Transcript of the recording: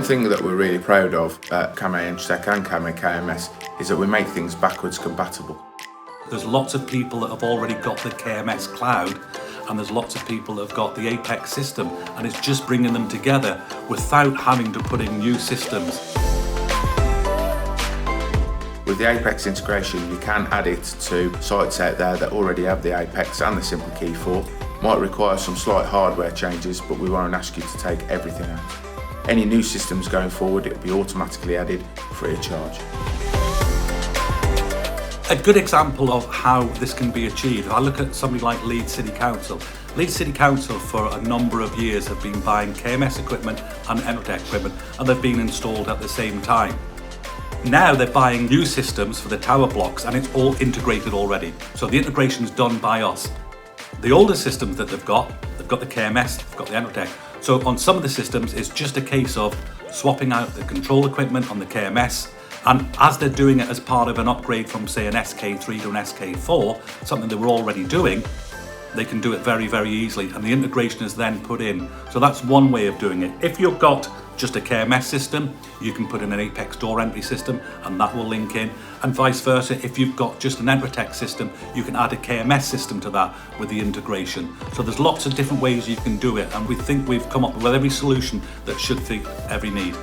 One thing that we're really proud of at Camo Entratec and Camo KMS is that we make things backwards compatible. There's lots of people that have already got the KMS cloud, and there's lots of people that have got the Apex system, and it's just bringing them together without having to put in new systems. With the Apex integration, you can add it to sites out there that already have the Apex and the SimpleKey 4. Might require some slight hardware changes, but we won't ask you to take everything out. Any new systems going forward, it will be automatically added free of charge. A good example of how this can be achieved, if I look at somebody like Leeds City Council. Leeds City Council for a number of years have been buying KMS equipment and Entratec equipment, and they've been installed at the same time. Now they're buying new systems for the tower blocks, and it's all integrated already. So the integration's done by us. The older systems that they've got the KMS, they've got the Entratec. So on some of the systems, it's just a case of swapping out the control equipment on the KMS, and as they're doing it as part of an upgrade from, say, an SK3 to an SK4, something they were already doing, they can do it very, very easily, and the integration is then put in. So that's one way of doing it. If you've got just a KMS system, you can put in an Apex door entry system, and that will link in, and vice versa. If you've got just an Entratec system, you can add a KMS system to that with the integration. So there's lots of different ways you can do it, and we think we've come up with every solution that should fit every need.